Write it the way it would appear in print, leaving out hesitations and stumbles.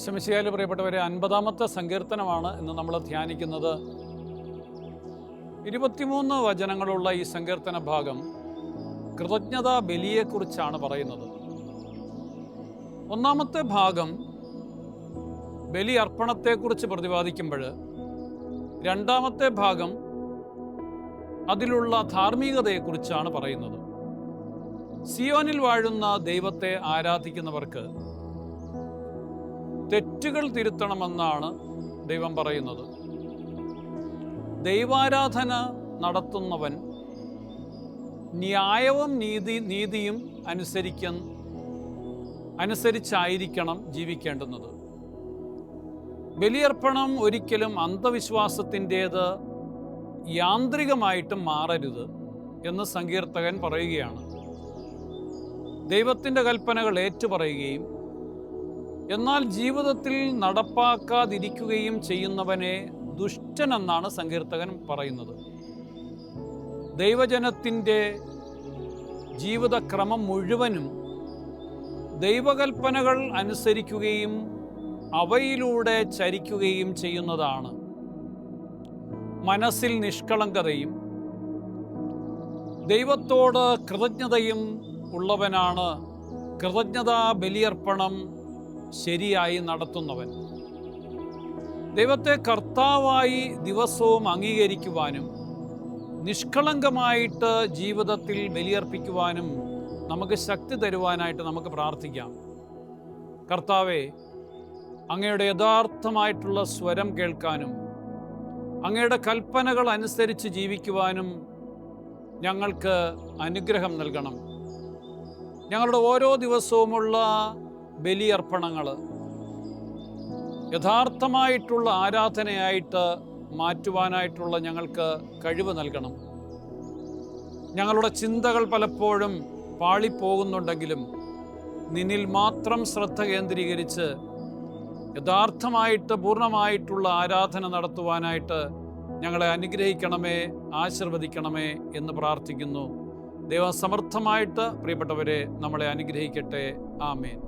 ഈശോമിശിഹായിൽ പ്രിയപ്പെട്ടവരെ, 50-ാമത്തെ സങ്കീർത്തനമാണ് ഇന്ന് നമ്മൾ ധ്യാനിക്കുന്നത്. 23 വചനങ്ങളുള്ള ഈ സങ്കീർത്തന ഭാഗം കൃതജ്ഞതാ ബലിയെക്കുറിച്ചാണ് പറയുന്നത്. ഒന്നാമത്തെ ഭാഗം ബലി അർപ്പണത്തെക്കുറിച്ച് പ്രതിപാദിക്കുമ്പോൾ, രണ്ടാമത്തെ ഭാഗം അതിലുള്ള ധാർമ്മികതയെക്കുറിച്ചാണ് പറയുന്നത്. സിയോനിൽ വാഴുന്ന ദൈവത്തെ ആരാധിക്കുന്നവർക്ക് തെറ്റുകൾ തിരുത്തണമെന്നാണ് ദൈവം പറയുന്നത്. ദൈവാരാധന നടത്തുന്നവൻ ന്യായവും നീതിയും അനുസരിച്ചായിരിക്കണം ജീവിക്കേണ്ടുന്നത്. ബലിയർപ്പണം ഒരിക്കലും അന്ധവിശ്വാസത്തിൻ്റേത് യാന്ത്രികമായിട്ട് മാറരുത് എന്ന് സങ്കീർത്തകൻ പറയുകയാണ്. ദൈവത്തിൻ്റെ കൽപ്പനകൾ ഏറ്റുപറയുകയും എന്നാൽ ജീവിതത്തിൽ നടപ്പാക്കാതിരിക്കുകയും ചെയ്യുന്നവനെ ദുഷ്ടനെന്നാണ് സങ്കീർത്തകൻ പറയുന്നത്. ദൈവജനത്തിൻ്റെ ജീവിതക്രമം മുഴുവനും ദൈവകൽപ്പനകൾ അനുസരിക്കുകയും അവയിലൂടെ ചരിക്കുകയും ചെയ്യുന്നതാണ്. മനസ്സിൽ നിഷ്കളങ്കതയും ദൈവത്തോട് കൃതജ്ഞതയും ഉള്ളവനാണ് കൃതജ്ഞതാ ബലിയർപ്പണം ശരിയായി നടത്തുന്നവൻ. ദൈവത്തെ കർത്താവായി ദിവസവും അംഗീകരിക്കുവാനും നിഷ്കളങ്കമായിട്ട് ജീവിതത്തിൽ ബലിയർപ്പിക്കുവാനും നമുക്ക് ശക്തി തരുവാനായിട്ട് നമുക്ക് പ്രാർത്ഥിക്കാം. കർത്താവേ, അങ്ങയുടെ യഥാർത്ഥമായിട്ടുള്ള സ്വരം കേൾക്കാനും അങ്ങയുടെ കൽപ്പനകൾ അനുസരിച്ച് ജീവിക്കുവാനും ഞങ്ങൾക്ക് അനുഗ്രഹം നൽകണം. ഞങ്ങളുടെ ഓരോ ദിവസവുമുള്ള ബലിയർപ്പണങ്ങൾ യഥാർത്ഥമായിട്ടുള്ള ആരാധനയായിട്ട് മാറ്റുവാനായിട്ടുള്ള ഞങ്ങൾക്ക് കഴിവ് നൽകണം. ഞങ്ങളുടെ ചിന്തകൾ പലപ്പോഴും പാളിപ്പോകുന്നുണ്ടെങ്കിലും നിന്നിൽ മാത്രം ശ്രദ്ധ കേന്ദ്രീകരിച്ച് യഥാർത്ഥമായിട്ട് പൂർണ്ണമായിട്ടുള്ള ആരാധന നടത്തുവാനായിട്ട് ഞങ്ങളെ അനുഗ്രഹിക്കണമേ, ആശീർവദിക്കണമേ എന്ന് പ്രാർത്ഥിക്കുന്നു. ദൈവം സമർത്ഥമായിട്ട് പ്രിയപ്പെട്ടവരെ നമ്മളെ അനുഗ്രഹിക്കട്ടെ. ആമേൻ.